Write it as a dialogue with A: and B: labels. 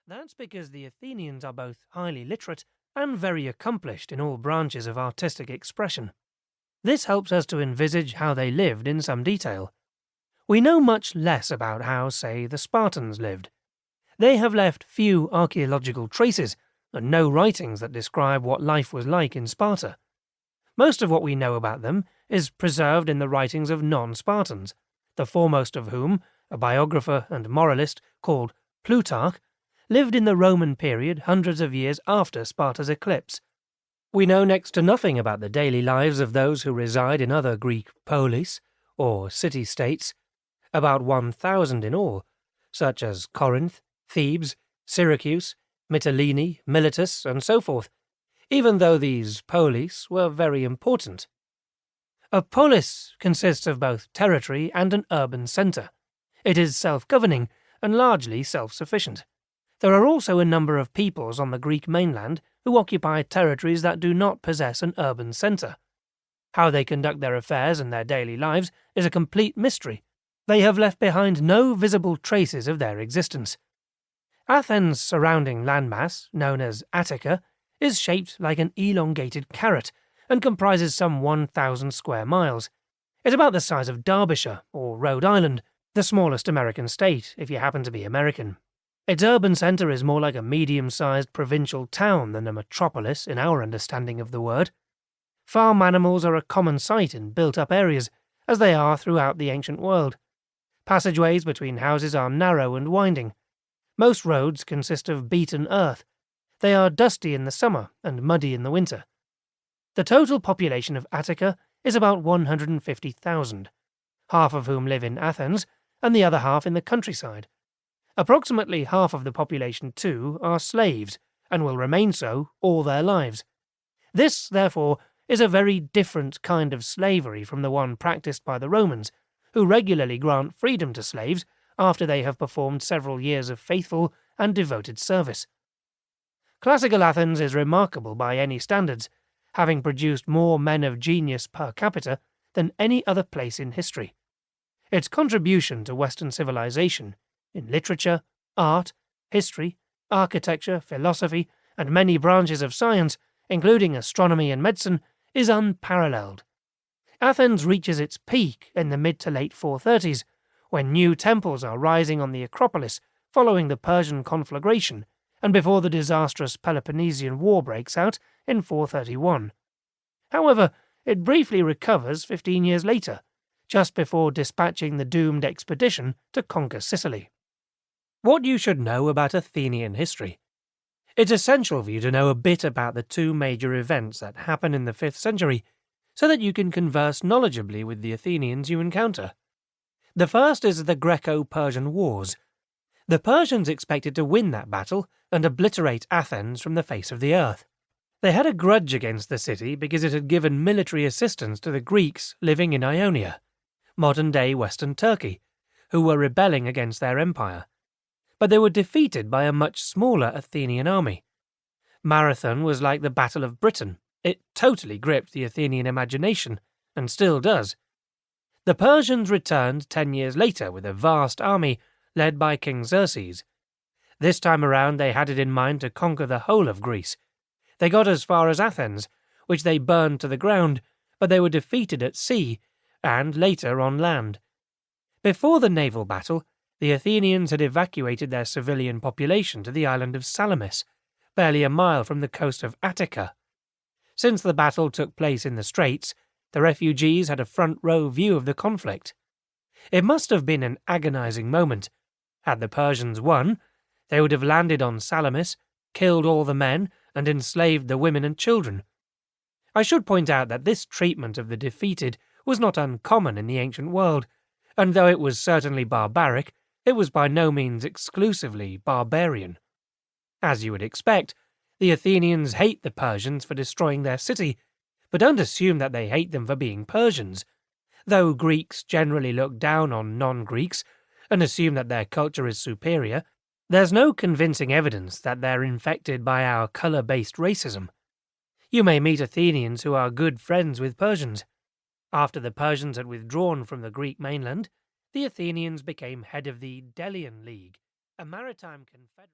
A: That's because the Athenians are both highly literate and very accomplished in all branches of artistic expression. This helps us to envisage how they lived in some detail. We know much less about how, say, the Spartans lived. They have left few archaeological traces and no writings that describe what life was like in Sparta. Most of what we know about them is preserved in the writings of non-Spartans, the foremost of whom, a biographer and moralist called Plutarch, lived in the Roman period hundreds of years after Sparta's eclipse. We know next to nothing about the daily lives of those who reside in other Greek polis, or city-states, about 1,000 in all, such as Corinth, Thebes, Syracuse, Mytilene, Miletus, and so forth, even though these polis were very important. A polis consists of both territory and an urban centre. It is self-governing and largely self-sufficient. There are also a number of peoples on the Greek mainland who occupy territories that do not possess an urban centre. How they conduct their affairs and their daily lives is a complete mystery. They have left behind no visible traces of their existence. Athens' surrounding landmass, known as Attica, is shaped like an elongated carrot and comprises some 1,000 square miles. It's about the size of Derbyshire or Rhode Island, the smallest American state if you happen to be American. Its urban centre is more like a medium-sized provincial town than a metropolis in our understanding of the word. Farm animals are a common sight in built-up areas, as they are throughout the ancient world. Passageways between houses are narrow and winding. Most roads consist of beaten earth. They are dusty in the summer and muddy in the winter. The total population of Attica is about 150,000, half of whom live in Athens and the other half in the countryside. Approximately half of the population, too, are slaves, and will remain so all their lives. This, therefore, is a very different kind of slavery from the one practiced by the Romans, who regularly grant freedom to slaves after they have performed several years of faithful and devoted service. Classical Athens is remarkable by any standards, having produced more men of genius per capita than any other place in history. Its contribution to Western civilization in literature, art, history, architecture, philosophy, and many branches of science, including astronomy and medicine, is unparalleled. Athens reaches its peak in the mid to late 430s, when new temples are rising on the Acropolis following the Persian conflagration and before the disastrous Peloponnesian War breaks out in 431. However, it briefly recovers 15 years later, just before dispatching the doomed expedition to conquer Sicily. What you should know about Athenian history. It's essential for you to know a bit about the two major events that happen in the 5th century, so that you can converse knowledgeably with the Athenians you encounter. The first is the Greco-Persian Wars. The Persians expected to win that battle and obliterate Athens from the face of the earth. They had a grudge against the city because it had given military assistance to the Greeks living in Ionia, modern-day Western Turkey, who were rebelling against their empire. But they were defeated by a much smaller Athenian army. Marathon was like the Battle of Britain. It totally gripped the Athenian imagination, and still does. The Persians returned 10 years later with a vast army led by King Xerxes. This time around they had it in mind to conquer the whole of Greece. They got as far as Athens, which they burned to the ground, but they were defeated at sea, and later on land. Before the naval battle, the Athenians had evacuated their civilian population to the island of Salamis, barely a mile from the coast of Attica. Since the battle took place in the Straits, the refugees had a front-row view of the conflict. It must have been an agonizing moment. Had the Persians won, they would have landed on Salamis, killed all the men, and enslaved the women and children. I should point out that this treatment of the defeated was not uncommon in the ancient world, and though it was certainly barbaric, it was by no means exclusively barbarian. As you would expect, the Athenians hate the Persians for destroying their city, but don't assume that they hate them for being Persians. Though Greeks generally look down on non-Greeks and assume that their culture is superior, there's no convincing evidence that they're infected by our colour-based racism. You may meet Athenians who are good friends with Persians. After the Persians had withdrawn from the Greek mainland, the Athenians became head of the Delian League, a maritime confederation.